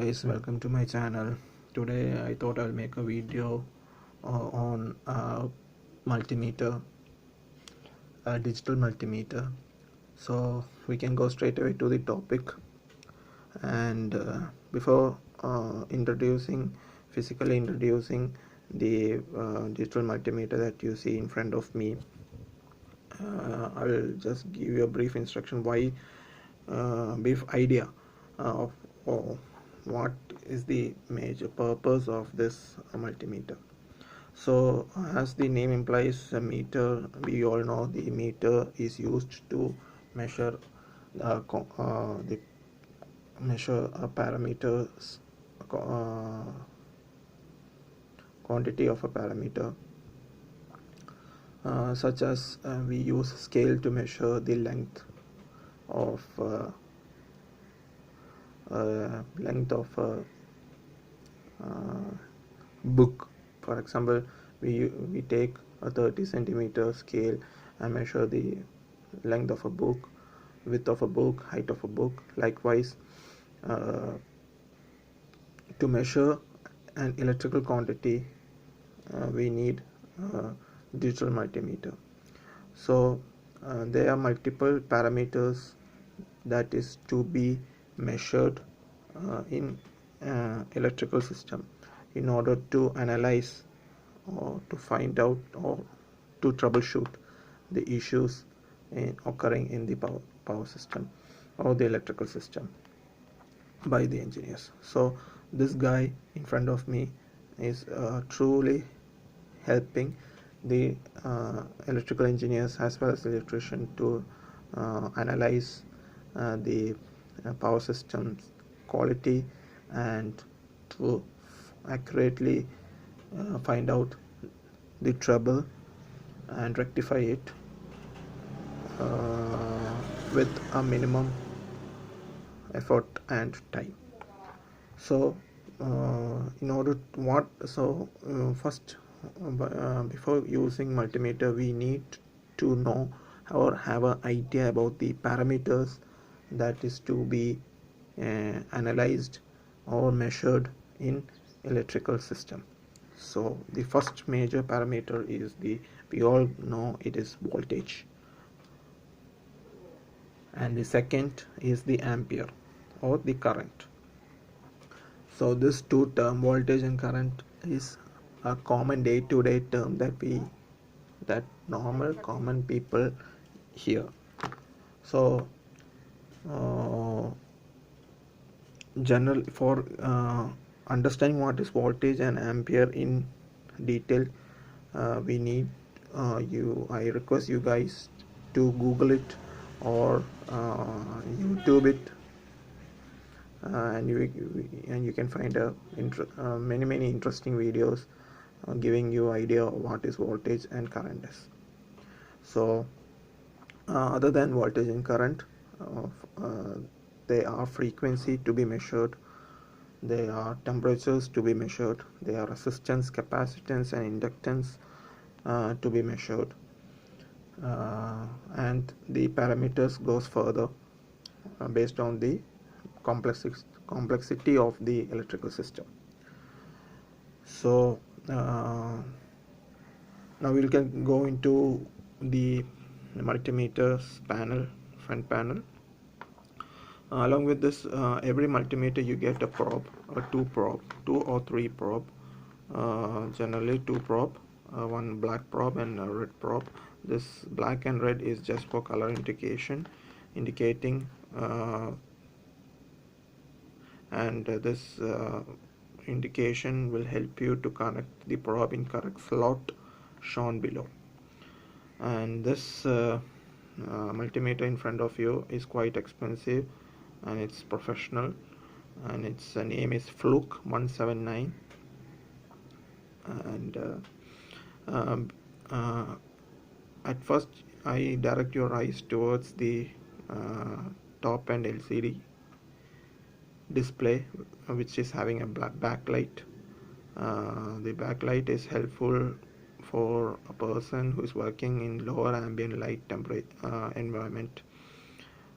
guys, welcome to my channel. Today I thought I'll make a video on multimeter, a digital multimeter. So we can go straight away to the topic. And before physically introducing the digital multimeter that you see in front of me, I'll just give you a brief instruction brief idea of what is the major purpose of this multimeter. So as the name implies, a meter, we all know the meter is used to measure the parameters, quantity of a parameter, such as we use scale to measure the length of book. For example, we take a 30 centimeter scale and measure the length of a book, width of a book, height of a book. Likewise, to measure an electrical quantity, we need digital multimeter. So there are multiple parameters that is to be measured in electrical system in order to analyze or to find out or to troubleshoot the issues occurring in the power system or the electrical system by the engineers. So this guy in front of me is truly helping the electrical engineers as well as the electrician to analyze the power systems quality and to accurately find out the trouble and rectify it with a minimum effort and time. So in order to first before using multimeter, we need to know or have an idea about the parameters that is to be analyzed or measured in electrical system. So the first major parameter is we all know it is voltage, and the second is the ampere or the current. So this two term, voltage and current, is a common day-to-day term that normal common people hear. So general for understanding what is voltage and ampere in detail, we need I request you guys to Google it or YouTube it, and you can find many interesting videos giving you idea of what is voltage and current is. So other than voltage and current, there are frequency to be measured, there are temperatures to be measured, there are resistance, capacitance and inductance to be measured, and the parameters goes further based on the complexity of the electrical system. So now we can go into the multimeters panel, front panel. Along with this, every multimeter you get a probe, two or three probe, generally two probe, one black probe and a red probe. This black and red is just for color indicating, and this indication will help you to connect the probe in correct slot shown below. And this multimeter in front of you is quite expensive and it's professional, and its name is Fluke 179. And at first I direct your eyes towards the top end LCD display, which is having a black backlight. The backlight is helpful for a person who is working in lower ambient light temperature environment.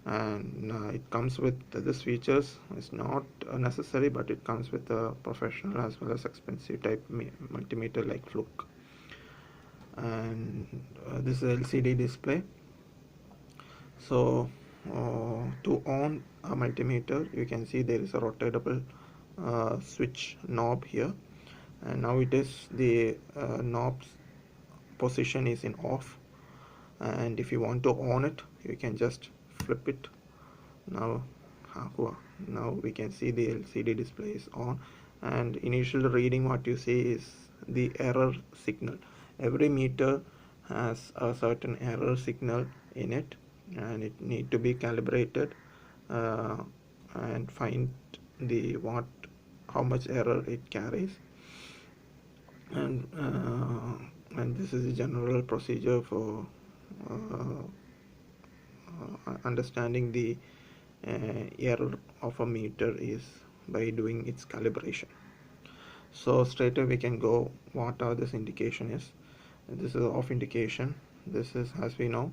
and it comes with this features. It's not necessary, but it comes with a professional as well as expensive type multimeter like Fluke. And this is LCD display. So to on a multimeter, you can see there is a rotatable switch knob here, and now it is the knob's position is in off, and if you want to on it, you can just flip it. Now now we can see the LCD display is on, and initial reading what you see is the error signal. Every meter has a certain error signal in it, and it need to be calibrated uh, and find the how much error it carries. And this is the general procedure for uh, understanding the error of a meter is by doing its calibration. So straight away we can go what are this indication is. This is off indication. This is, as we know,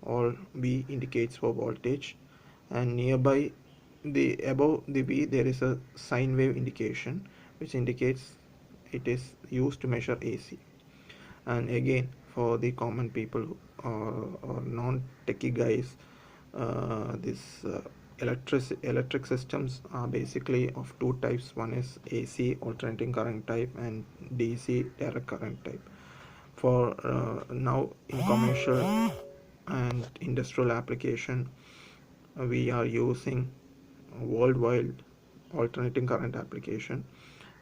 all V indicates for voltage, and nearby the above the V there is a sine wave indication which indicates it is used to measure AC. And again, for the common people or non-techie guys, this electric systems are basically of two types. One is AC alternating current type and DC direct current type. For now in commercial and industrial application, we are using worldwide alternating current application,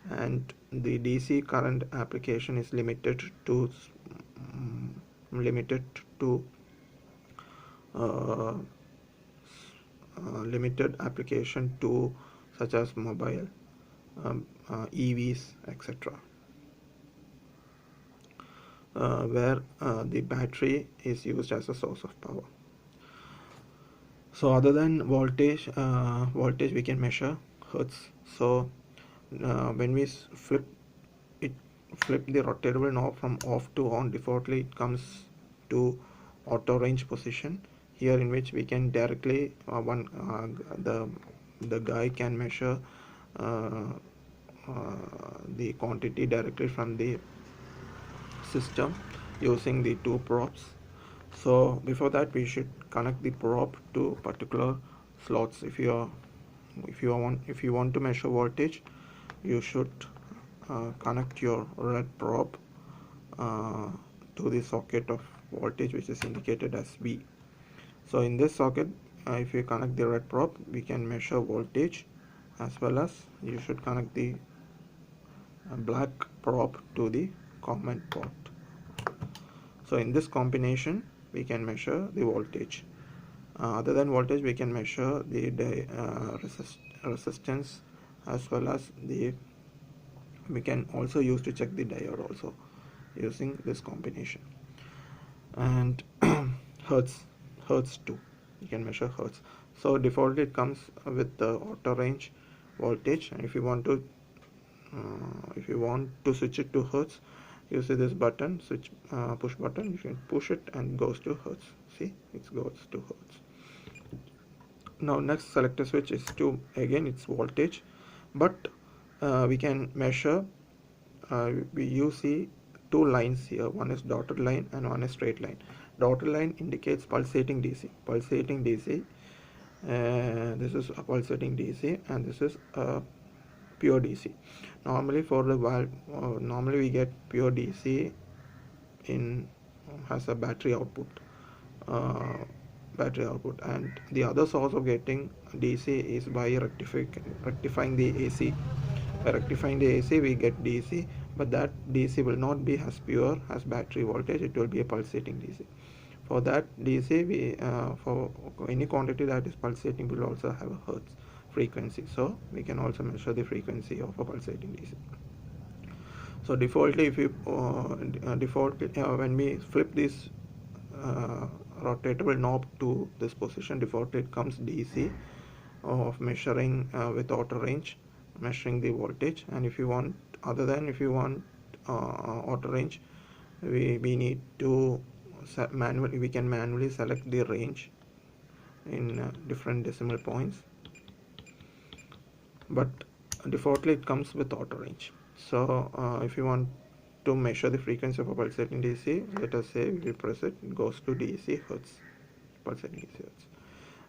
and the DC current application is limited to uh, limited application to such as mobile, EVs, etc., where the battery is used as a source of power. So other than voltage, we can measure hertz. So when we flip the rotatable knob from off to on, defaultly it comes to auto range position, here in which we can directly the guy can measure the quantity directly from the system using the two probes. So before that we should connect the probe to particular slots. If you want to measure voltage, you should connect your red probe to the socket of voltage which is indicated as V. So in this socket, if you connect the red probe, we can measure voltage, as well as you should connect the black probe to the common port. So in this combination we can measure the voltage. Other than voltage, we can measure the resistance, as well as we can also use to check the diode also using this combination. And hertz too, you can measure hertz. So defaultly it comes with the auto range voltage, and if you want to switch it to hertz, you see this button, switch push button, you can push it and it goes to hertz. See, it goes to hertz. Now next selector switch is to, again it's voltage, but we can measure, you see two lines here, one is dotted line and one is straight line. Dotted line indicates pulsating DC. This is a pulsating DC, and this is a pure DC. Normally for the valve, normally we get pure DC has a battery output, and the other source of getting DC is by rectifying the AC. By rectifying the AC we get DC, but that DC will not be as pure as battery voltage, it will be a pulsating DC. For that DC, for any quantity that is pulsating, will also have a hertz frequency, so we can also measure the frequency of a pulsating DC. So defaultly, if you when we flip this rotatable knob to this position, defaultly it comes DC of measuring with auto range, measuring the voltage. And if you want auto range, we need to we can manually select the range in different decimal points, but defaultly it comes with auto range. So if you want to measure the frequency of a pulsating DC, let us say we press it, it goes to DC hertz, pulsating DC hertz.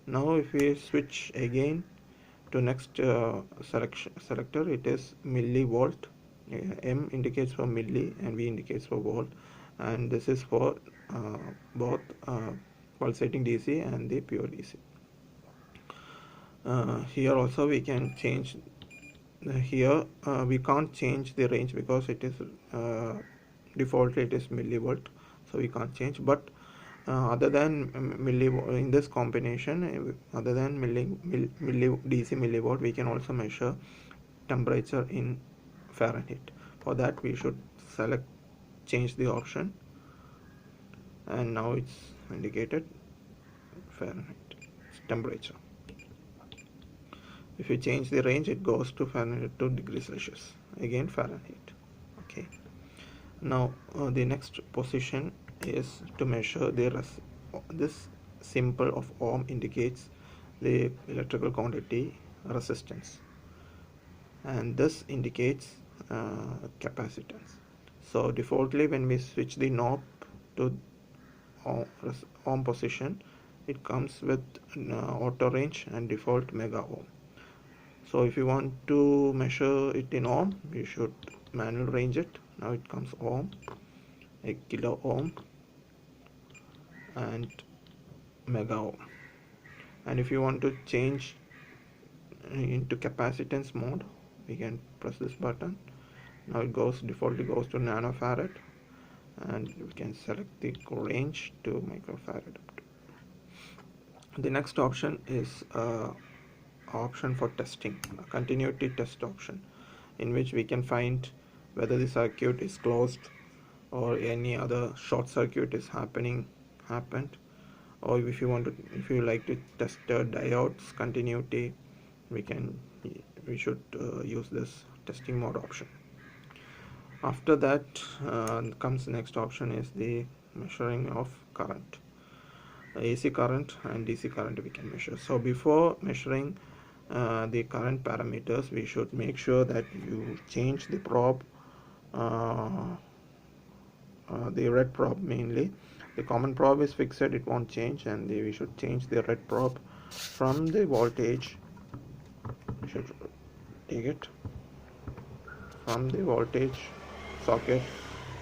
Now if we switch again to next selector, it is millivolt. M indicates for milli and V indicates for volt, and this is for both pulsating DC and the pure DC. Here also we can change. Here we can't change the range because it is defaultly it is millivolt, so we can't change. But other than millivolt, in this combination, other than DC millivolt, we can also measure temperature in Fahrenheit. For that we should change the option, and now it's indicated Fahrenheit temperature. If you change the range, it goes to Fahrenheit to degrees Celsius, again Fahrenheit. Okay. Now the next position is to measure this symbol of ohm indicates the electrical quantity resistance, and this indicates capacitance. So defaultly when we switch the knob to ohm position, it comes with auto range and default mega ohm. So if you want to measure it in ohm, you should manual range it. Now it comes ohm, a kilo ohm, and mega ohm. And if you want to change into capacitance mode, we can press this button. Now it defaultly goes to nanofarad, and we can select the range to microfarad. The next option is option for testing, a continuity test option, in which we can find whether the circuit is closed or any other short circuit is happened, or if you like to test the diode's continuity, we should use this testing mode option. After that comes the next option is the measuring of current. AC current and DC current we can measure. So before measuring the current parameters, we should make sure that you change the probe, the red probe mainly. The common probe is fixed, it won't change, and we should change the red probe from the voltage. We should take it from the voltage socket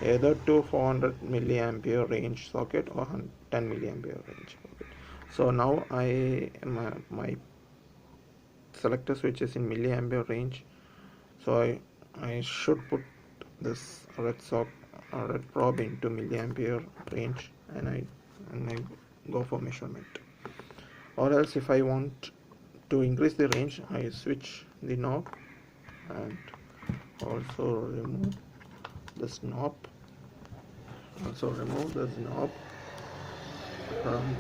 either to 400 milliampere range socket or 10 milliampere range socket. So now my selector switch is in milliampere range, so I should put this red probe into milliampere range, and I go for measurement. Or else if I want to increase the range, I switch the knob and also remove this knob from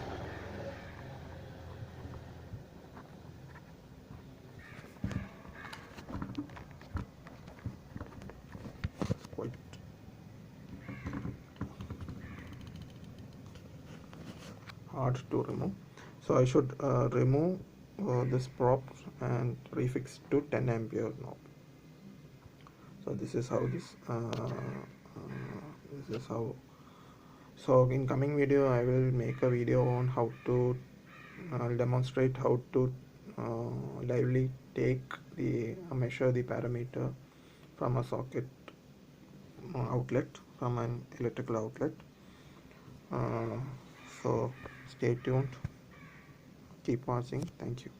quite hard to remove. So I should remove this probe and refix to 10 ampere knob. So this is how so in coming video I will make a video on how to demonstrate how to lively measure the parameter from a socket outlet, from an electrical outlet. So stay tuned, keep watching. Thank you.